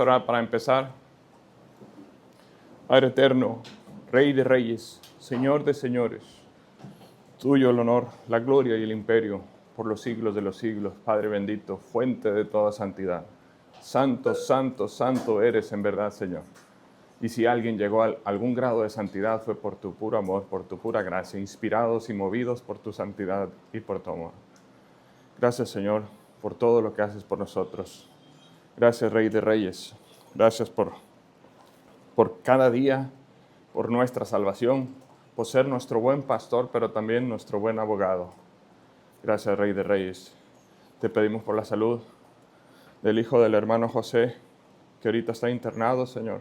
Orar para empezar. Padre eterno, Rey de reyes, Señor de señores, tuyo el honor, la gloria y el imperio por los siglos de los siglos. Padre bendito, fuente de toda santidad. Santo, santo, santo eres en verdad, Señor. Y si alguien llegó a algún grado de santidad fue por tu puro amor, por tu pura gracia, inspirados y movidos por tu santidad y por tu amor. Gracias, Señor, por todo lo que haces por nosotros. Gracias, Rey de reyes. Gracias por cada día, por nuestra salvación, por ser nuestro buen pastor, pero también nuestro buen abogado. Gracias, Rey de reyes. Te pedimos por la salud del hijo del hermano José, que ahorita está internado, Señor.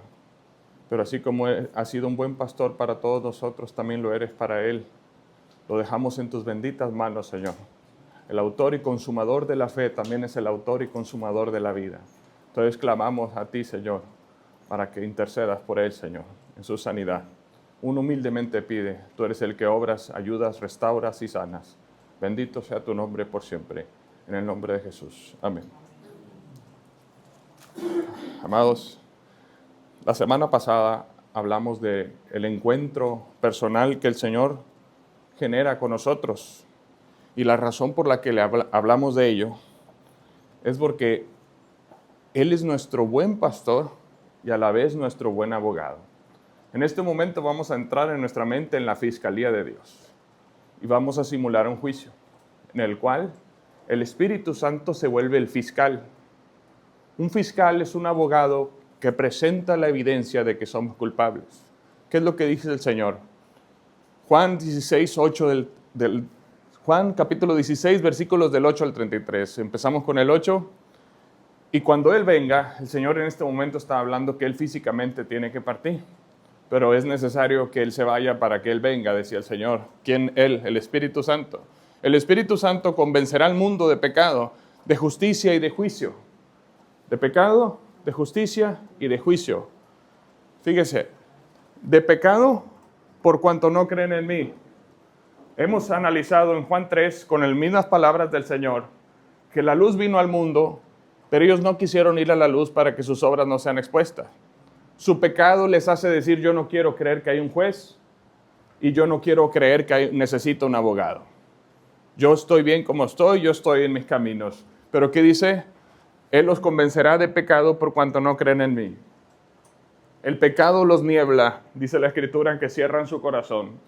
Pero así como ha sido un buen pastor para todos nosotros, también lo eres para él. Lo dejamos en tus benditas manos, Señor. El autor y consumador de la fe también es el autor y consumador de la vida. Entonces clamamos a ti, Señor, para que intercedas por él, Señor, en su sanidad. Uno humildemente pide, tú eres el que obras, ayudas, restauras y sanas. Bendito sea tu nombre por siempre. En el nombre de Jesús. Amén. Amados, la semana pasada hablamos del encuentro personal que el Señor genera con nosotros. Y la razón por la que hablamos de ello es porque Él es nuestro buen pastor y a la vez nuestro buen abogado. En este momento vamos a entrar en nuestra mente en la fiscalía de Dios y vamos a simular un juicio en el cual el Espíritu Santo se vuelve el fiscal. Un fiscal es un abogado que presenta la evidencia de que somos culpables. ¿Qué es lo que dice el Señor? Juan 16, 8 Juan capítulo 16, versículos del 8 al 33. Empezamos con el 8. Y cuando Él venga, el Señor en este momento está hablando que Él físicamente tiene que partir. Pero es necesario que Él se vaya para que Él venga, decía el Señor. ¿Quién? Él, el Espíritu Santo. El Espíritu Santo convencerá al mundo de pecado, de justicia y de juicio. De pecado, de justicia y de juicio. Fíjese, de pecado por cuanto no creen en mí. Hemos analizado en Juan 3, con las mismas palabras del Señor, que la luz vino al mundo, pero ellos no quisieron ir a la luz para que sus obras no sean expuestas. Su pecado les hace decir, yo no quiero creer que hay un juez y yo no quiero creer que necesito un abogado. Yo estoy bien como estoy, yo estoy en mis caminos. Pero ¿qué dice? Él los convencerá de pecado por cuanto no creen en mí. El pecado los niebla, dice la Escritura, en que cierran su corazón,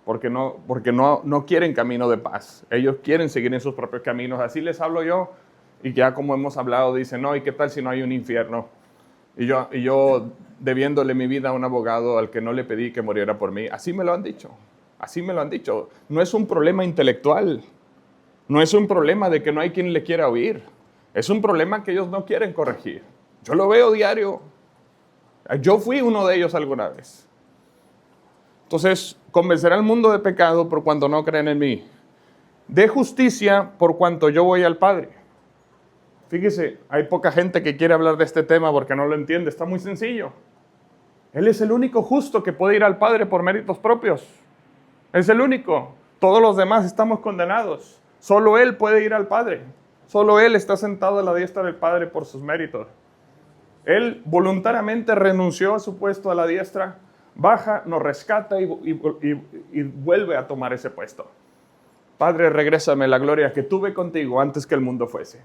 porque no quieren camino de paz. Ellos quieren seguir en sus propios caminos. Así les hablo yo. Y ya como hemos hablado, dicen, no, ¿y qué tal si no hay un infierno? Y yo debiéndole mi vida a un abogado al que no le pedí que muriera por mí. Así me lo han dicho. Así me lo han dicho. No es un problema intelectual. No es un problema de que no hay quien le quiera oír. Es un problema que ellos no quieren corregir. Yo lo veo diario. Yo fui uno de ellos alguna vez. Entonces, convencerá al mundo de pecado por cuanto no creen en mí. De justicia por cuanto yo voy al Padre. Fíjese, hay poca gente que quiere hablar de este tema porque no lo entiende. Está muy sencillo. Él es el único justo que puede ir al Padre por méritos propios. Es el único. Todos los demás estamos condenados. Solo Él puede ir al Padre. Solo Él está sentado a la diestra del Padre por sus méritos. Él voluntariamente renunció a su puesto a la diestra, baja, nos rescata y vuelve a tomar ese puesto. Padre, regrésame la gloria que tuve contigo antes que el mundo fuese.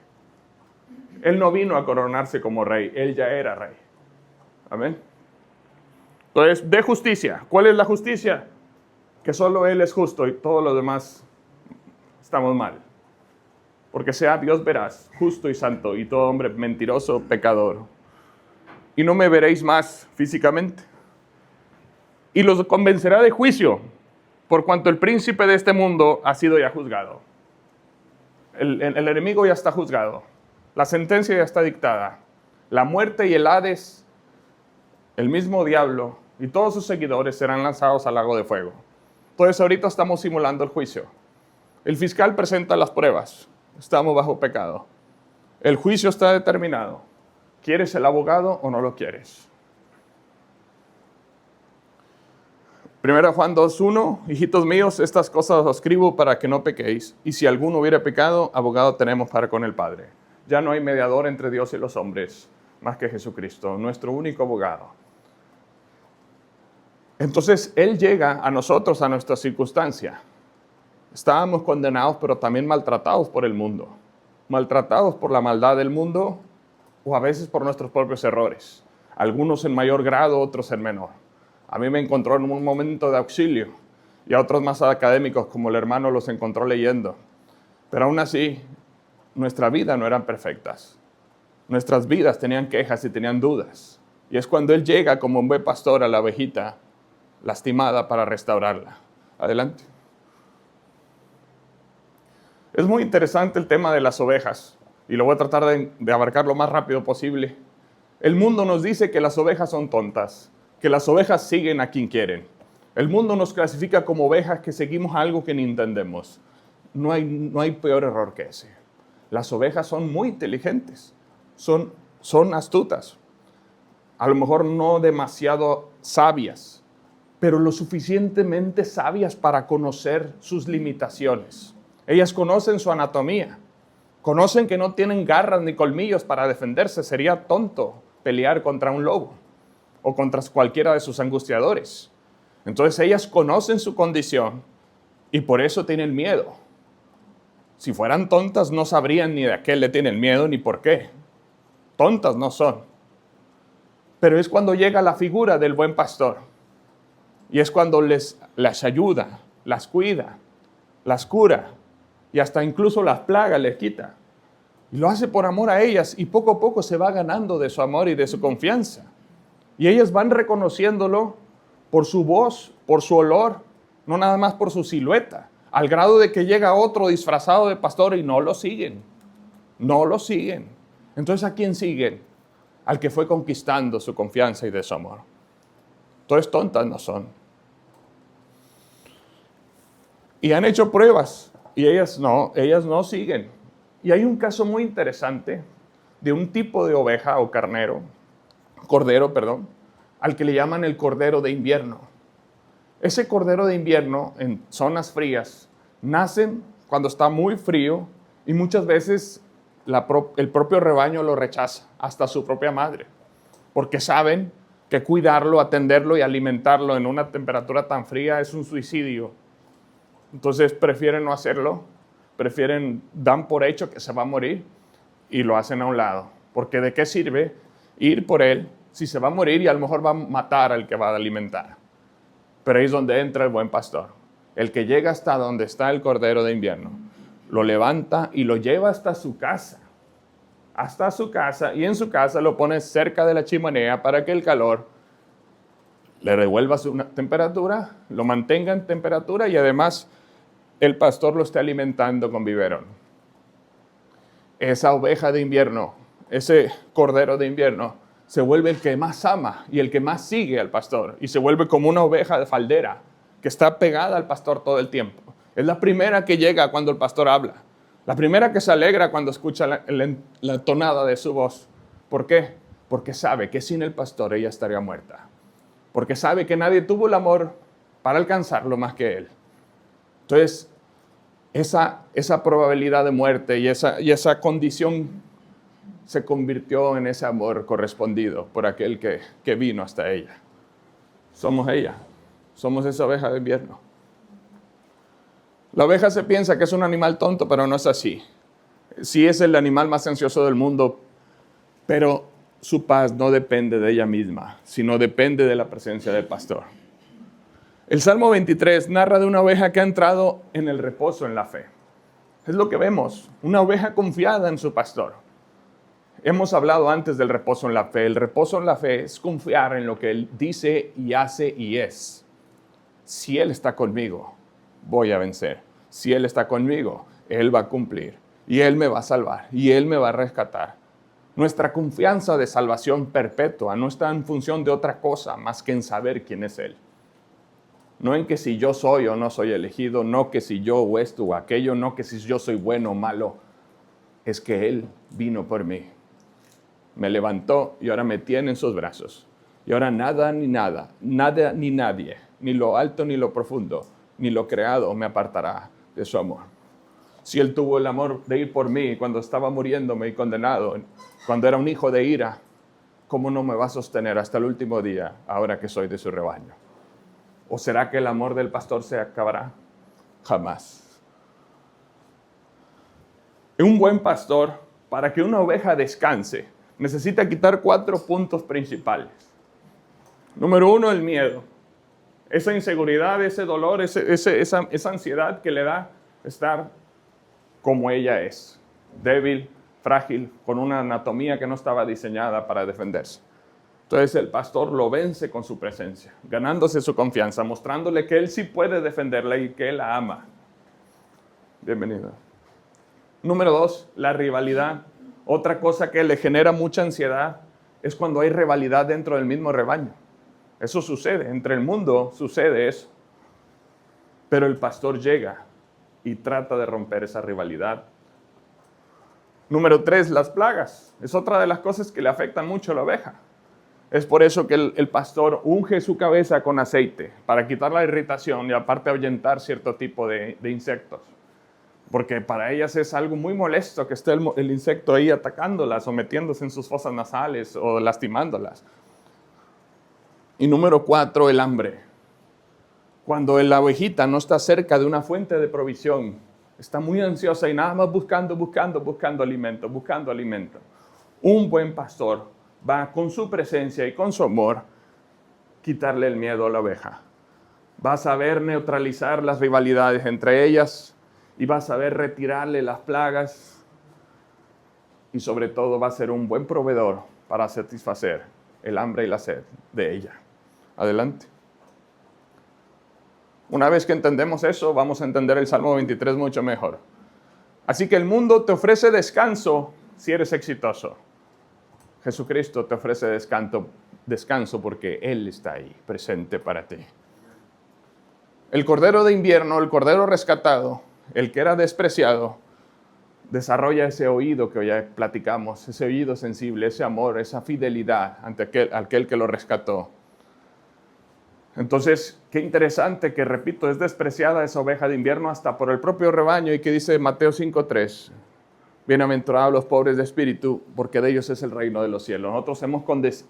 Él no vino a coronarse como rey, Él ya era rey. Amén. Entonces, de justicia. ¿Cuál es la justicia? Que solo Él es justo y todos los demás estamos mal. Porque sea Dios veraz, justo y santo, y todo hombre mentiroso, pecador. Y no me veréis más físicamente. Y los convencerá de juicio, por cuanto el príncipe de este mundo ha sido ya juzgado. El enemigo ya está juzgado. La sentencia ya está dictada. La muerte y el Hades, el mismo diablo y todos sus seguidores serán lanzados al lago de fuego. Entonces ahorita estamos simulando el juicio. El fiscal presenta las pruebas. Estamos bajo pecado. El juicio está determinado. ¿Quieres el abogado o no lo quieres? 1 Juan 2:1, hijitos míos, estas cosas os escribo para que no pequéis. Y si alguno hubiera pecado, abogado tenemos para con el Padre. Ya no hay mediador entre Dios y los hombres, más que Jesucristo, nuestro único abogado. Entonces, Él llega a nosotros, a nuestra circunstancia. Estábamos condenados, pero también maltratados por el mundo. Maltratados por la maldad del mundo o a veces por nuestros propios errores. Algunos en mayor grado, otros en menor. A mí me encontró en un momento de auxilio y a otros más académicos, como el hermano los encontró leyendo. Pero aún así, nuestra vida no eran perfectas. Nuestras vidas tenían quejas y tenían dudas. Y es cuando Él llega como un buen pastor a la ovejita lastimada para restaurarla. Adelante. Es muy interesante el tema de las ovejas y lo voy a tratar de abarcar lo más rápido posible. El mundo nos dice que las ovejas son tontas, que las ovejas siguen a quien quieren. El mundo nos clasifica como ovejas que seguimos algo que ni entendemos. No hay peor error que ese. Las ovejas son muy inteligentes, son astutas, a lo mejor no demasiado sabias, pero lo suficientemente sabias para conocer sus limitaciones. Ellas conocen su anatomía, conocen que no tienen garras ni colmillos para defenderse. Sería tonto pelear contra un lobo o contra cualquiera de sus angustiadores. Entonces ellas conocen su condición y por eso tienen miedo. Si fueran tontas no sabrían ni de a qué le tienen miedo ni por qué. Tontas no son. Pero es cuando llega la figura del buen pastor y es cuando les ayuda, las cuida, las cura y hasta incluso las plagas les quita. Y lo hace por amor a ellas y poco a poco se va ganando de su amor y de su confianza. Y ellas van reconociéndolo por su voz, por su olor, no nada más por su silueta, al grado de que llega otro disfrazado de pastor y no lo siguen. No lo siguen. Entonces, ¿a quién siguen? Al que fue conquistando su confianza y de su amor. Entonces, tontas no son. Y han hecho pruebas y ellas no siguen. Y hay un caso muy interesante de un tipo de oveja o cordero, al que le llaman el cordero de invierno. Ese cordero de invierno en zonas frías nacen cuando está muy frío y muchas veces el propio rebaño lo rechaza, hasta su propia madre, porque saben que cuidarlo, atenderlo y alimentarlo en una temperatura tan fría es un suicidio. Entonces prefieren no hacerlo, dan por hecho que se va a morir y lo hacen a un lado. Porque ¿de qué sirve ir por él si se va a morir y a lo mejor va a matar al que va a alimentar? Pero ahí es donde entra el buen pastor, el que llega hasta donde está el cordero de invierno, lo levanta y lo lleva hasta su casa, y en su casa lo pone cerca de la chimenea para que el calor le revuelva su temperatura, lo mantenga en temperatura y además el pastor lo esté alimentando con biberón. Esa oveja de invierno, ese cordero de invierno, se vuelve el que más ama y el que más sigue al pastor. Y se vuelve como una oveja de faldera que está pegada al pastor todo el tiempo. Es la primera que llega cuando el pastor habla. La primera que se alegra cuando escucha la tonada de su voz. ¿Por qué? Porque sabe que sin el pastor ella estaría muerta. Porque sabe que nadie tuvo el amor para alcanzarlo más que él. Entonces, esa probabilidad de muerte y esa condición se convirtió en ese amor correspondido por aquel que vino hasta ella. Somos ella, somos esa oveja de invierno. La oveja se piensa que es un animal tonto, pero no es así. Sí es el animal más ansioso del mundo, pero su paz no depende de ella misma, sino depende de la presencia del pastor. El Salmo 23 narra de una oveja que ha entrado en el reposo en la fe. Es lo que vemos, una oveja confiada en su pastor. Hemos hablado antes del reposo en la fe. El reposo en la fe es confiar en lo que Él dice y hace y es. Si Él está conmigo, voy a vencer. Si Él está conmigo, Él va a cumplir. Y Él me va a salvar. Y Él me va a rescatar. Nuestra confianza de salvación perpetua no está en función de otra cosa más que en saber quién es Él. No en que si yo soy o no soy elegido, no que si yo o esto o aquello, no que si yo soy bueno o malo. Es que Él vino por mí. Me levantó y ahora me tiene en sus brazos. Y ahora nada ni nadie, ni lo alto ni lo profundo, ni lo creado me apartará de su amor. Si Él tuvo el amor de ir por mí cuando estaba muriéndome y condenado, cuando era un hijo de ira, ¿cómo no me va a sostener hasta el último día ahora que soy de su rebaño? ¿O será que el amor del pastor se acabará? Jamás. Un buen pastor, para que una oveja descanse, necesita quitar 4 puntos principales. Número 1, el miedo. Esa inseguridad, ese dolor, esa ansiedad que le da estar como ella es. Débil, frágil, con una anatomía que no estaba diseñada para defenderse. Entonces el pastor lo vence con su presencia, ganándose su confianza, mostrándole que él sí puede defenderla y que él la ama. Bienvenido. Número 2, la rivalidad. Otra cosa que le genera mucha ansiedad es cuando hay rivalidad dentro del mismo rebaño. Eso sucede, entre el mundo sucede eso. Pero el pastor llega y trata de romper esa rivalidad. Número 3, las plagas. Es otra de las cosas que le afectan mucho a la oveja. Es por eso que el pastor unge su cabeza con aceite para quitar la irritación y aparte ahuyentar cierto tipo de insectos. Porque para ellas es algo muy molesto que esté el insecto ahí atacándolas o metiéndose en sus fosas nasales o lastimándolas. Y número 4, el hambre. Cuando la ovejita no está cerca de una fuente de provisión, está muy ansiosa y nada más buscando alimento. Un buen pastor va con su presencia y con su amor quitarle el miedo a la oveja. Va a saber neutralizar las rivalidades entre ellas y va a saber retirarle las plagas y sobre todo va a ser un buen proveedor para satisfacer el hambre y la sed de ella. Adelante. Una vez que entendemos eso, vamos a entender el Salmo 23 mucho mejor. Así que el mundo te ofrece descanso si eres exitoso. Jesucristo te ofrece descanso porque Él está ahí, presente para ti. El cordero de invierno, el cordero rescatado, el que era despreciado, desarrolla ese oído que hoy ya platicamos, ese oído sensible, ese amor, esa fidelidad ante aquel que lo rescató. Entonces, qué interesante que, repito, es despreciada esa oveja de invierno hasta por el propio rebaño y que dice Mateo 5:3, bienaventurados los pobres de espíritu, porque de ellos es el reino de los cielos. Nosotros hemos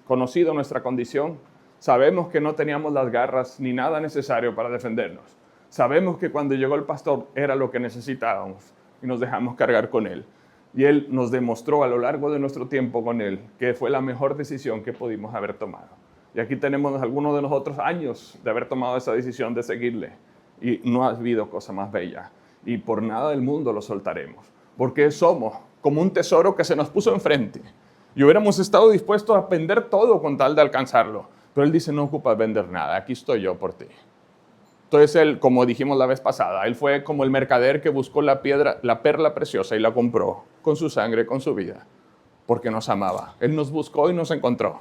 conocido nuestra condición, sabemos que no teníamos las garras ni nada necesario para defendernos. Sabemos que cuando llegó el pastor era lo que necesitábamos y nos dejamos cargar con él. Y él nos demostró a lo largo de nuestro tiempo con él que fue la mejor decisión que pudimos haber tomado. Y aquí tenemos algunos de nosotros años de haber tomado esa decisión de seguirle. Y no ha habido cosa más bella. Y por nada del mundo lo soltaremos. Porque somos como un tesoro que se nos puso enfrente. Y hubiéramos estado dispuestos a vender todo con tal de alcanzarlo. Pero él dice, no ocupas vender nada, aquí estoy yo por ti. Entonces él, como dijimos la vez pasada, él fue como el mercader que buscó la perla preciosa y la compró con su sangre, con su vida, porque nos amaba. Él nos buscó y nos encontró.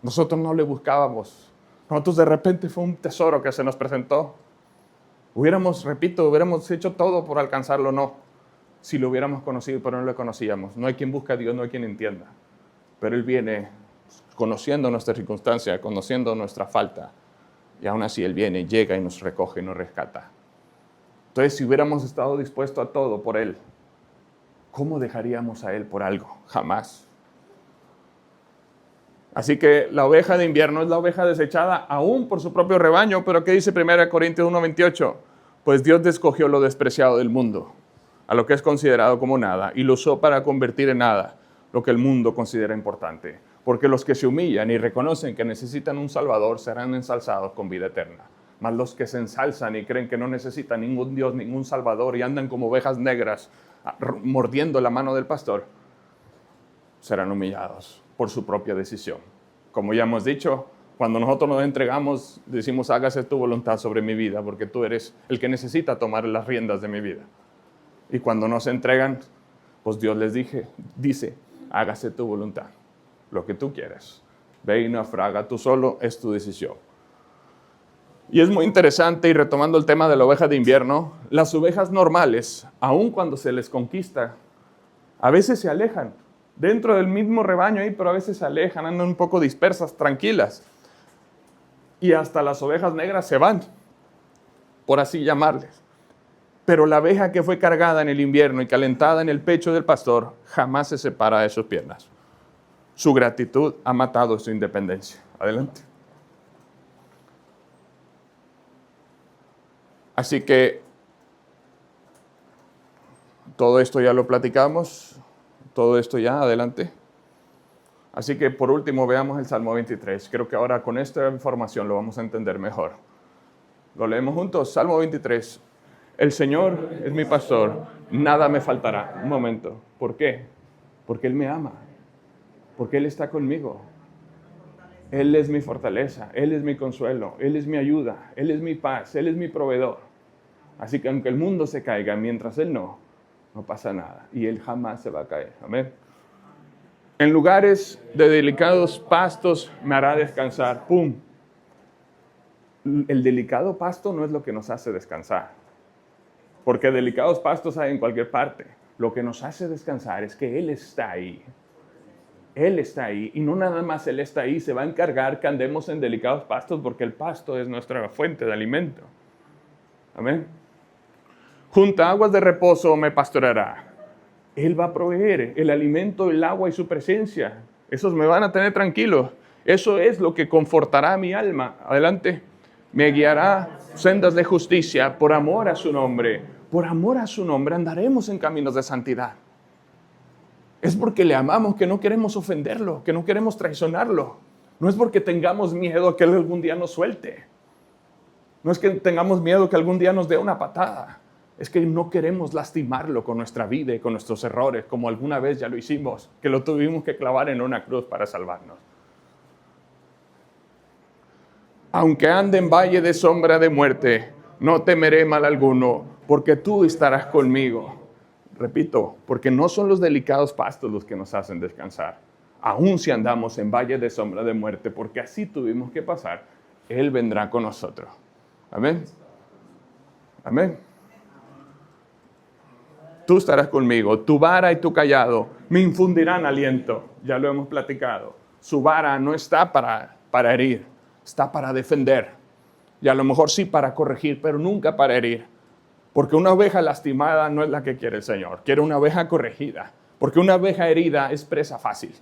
Nosotros no le buscábamos. Nosotros de repente fue un tesoro que se nos presentó. Hubiéramos hecho todo por alcanzarlo, no. Si lo hubiéramos conocido, pero no lo conocíamos. No hay quien busque a Dios, no hay quien entienda. Pero Él viene conociendo nuestra circunstancia, conociendo nuestra falta. Y aún así Él viene, llega y nos recoge y nos rescata. Entonces, si hubiéramos estado dispuestos a todo por Él, ¿cómo dejaríamos a Él por algo? Jamás. Así que la oveja de invierno es la oveja desechada aún por su propio rebaño. Pero ¿qué dice 1 Corintios 1:28? Pues Dios escogió lo despreciado del mundo, a lo que es considerado como nada, y lo usó para convertir en nada lo que el mundo considera importante. Porque los que se humillan y reconocen que necesitan un Salvador serán ensalzados con vida eterna. Mas los que se ensalzan y creen que no necesitan ningún Dios, ningún Salvador y andan como ovejas negras mordiendo la mano del pastor, serán humillados por su propia decisión. Como ya hemos dicho, cuando nosotros nos entregamos, decimos, hágase tu voluntad sobre mi vida, porque tú eres el que necesita tomar las riendas de mi vida. Y cuando nos entregan, pues Dios les dice, hágase tu voluntad. Lo que tú quieres. Ve y naufraga tú solo, es tu decisión. Y es muy interesante, y retomando el tema de la oveja de invierno, las ovejas normales, aun cuando se les conquista, a veces se alejan. Dentro del mismo rebaño ahí, pero a veces se alejan, andan un poco dispersas, tranquilas. Y hasta las ovejas negras se van, por así llamarles. Pero la oveja que fue cargada en el invierno y calentada en el pecho del pastor, jamás se separa de sus piernas. Su gratitud ha matado su independencia. Adelante. Así que todo esto ya lo platicamos. Todo esto ya, adelante. Así que por último veamos el Salmo 23. Creo que ahora con esta información lo vamos a entender mejor. Lo leemos juntos. Salmo 23. El Señor es mi pastor, nada me faltará. Un momento. ¿Por qué? Porque Él me ama. Porque Él está conmigo. Él es mi fortaleza, Él es mi consuelo, Él es mi ayuda, Él es mi paz, Él es mi proveedor. Así que aunque el mundo se caiga, mientras Él no pasa nada. Y Él jamás se va a caer. Amén. En lugares de delicados pastos me hará descansar. ¡Pum! El delicado pasto no es lo que nos hace descansar. Porque delicados pastos hay en cualquier parte. Lo que nos hace descansar es que Él está ahí. Él está ahí. Y no nada más Él está ahí. Se va a encargar que andemos en delicados pastos porque el pasto es nuestra fuente de alimento. Amén. Junto a aguas de reposo me pastoreará. Él va a proveer el alimento, el agua y su presencia. Esos me van a tener tranquilos. Eso es lo que confortará mi alma. Adelante. Me guiará sendas de justicia por amor a su nombre. Por amor a su nombre andaremos en caminos de santidad. Es porque le amamos que no queremos ofenderlo, que no queremos traicionarlo. No es porque tengamos miedo a que Él algún día nos suelte. No es que tengamos miedo que algún día nos dé una patada. Es que no queremos lastimarlo con nuestra vida y con nuestros errores, como alguna vez ya lo hicimos, que lo tuvimos que clavar en una cruz para salvarnos. Aunque ande en valle de sombra de muerte, no temeré mal alguno, porque tú estarás conmigo. Repito, porque no son los delicados pastos los que nos hacen descansar. Aun si andamos en valle de sombra de muerte, porque así tuvimos que pasar, Él vendrá con nosotros. Amén. Amén. Tú estarás conmigo, tu vara y tu cayado me infundirán aliento. Ya lo hemos platicado. Su vara no está para herir, está para defender. Y a lo mejor sí para corregir, pero nunca para herir. Porque una oveja lastimada no es la que quiere el Señor. Quiere una oveja corregida. Porque una oveja herida es presa fácil.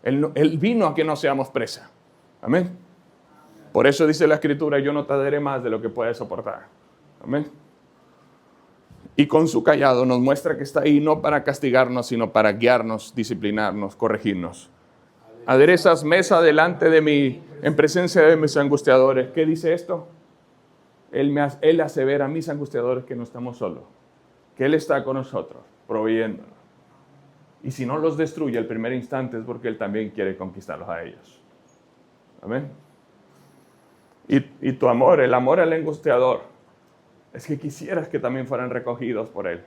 Él vino a que no seamos presa. Amén. Por eso dice la Escritura, yo no te daré más de lo que puedes soportar. Amén. Y con su cayado nos muestra que está ahí no para castigarnos, sino para guiarnos, disciplinarnos, corregirnos. Aderezas mesa delante de mí, en presencia de mis angustiadores. ¿Qué dice esto? Él hace ver a mis angustiadores que no estamos solos, que Él está con nosotros, proveyéndonos. Y si no los destruye el primer instante es porque Él también quiere conquistarlos a ellos. Amén. Y tu amor, el amor al angustiador, es que quisieras que también fueran recogidos por Él.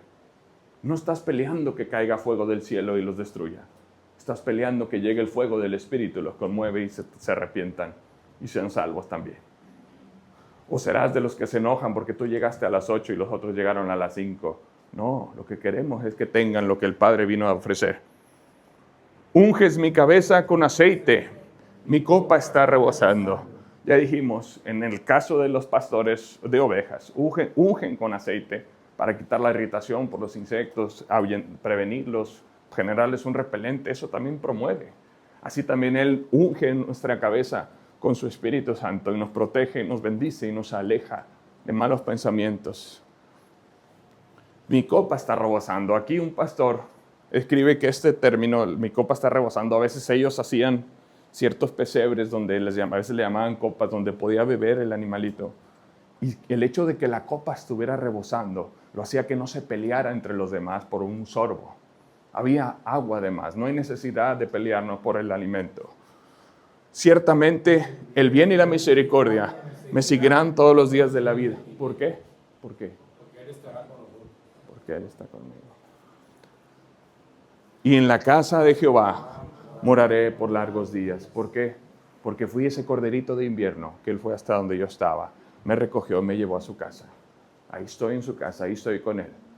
No estás peleando que caiga fuego del cielo y los destruya. Estás peleando que llegue el fuego del Espíritu, los conmueve y se arrepientan y sean salvos también. O serás de los que se enojan porque tú llegaste a las 8 y los otros llegaron a las 5. No, lo que queremos es que tengan lo que el Padre vino a ofrecer. Unges mi cabeza con aceite, mi copa está rebosando. Ya dijimos, en el caso de los pastores de ovejas, ungen con aceite para quitar la irritación por los insectos, prevenirlos, generarles un repelente. Eso también promueve. Así también Él unge nuestra cabeza con su Espíritu Santo y nos protege, nos bendice y nos aleja de malos pensamientos. Mi copa está rebosando. Aquí un pastor escribe que este término, mi copa está rebosando, a veces ellos hacían ciertos pesebres donde a veces le llamaban copas, donde podía beber el animalito. Y el hecho de que la copa estuviera rebosando lo hacía que no se peleara entre los demás por un sorbo. Había agua además, no hay necesidad de pelearnos por el alimento. Ciertamente el bien y la misericordia me seguirán todos los días de la vida. ¿Por qué? ¿Por qué? Porque Él estará con nosotros. Porque Él está conmigo. Y en la casa de Jehová moraré por largos días. ¿Por qué? Porque fui ese corderito de invierno, que Él fue hasta donde yo estaba. Me recogió, me llevó a su casa. Ahí estoy en su casa, ahí estoy con Él.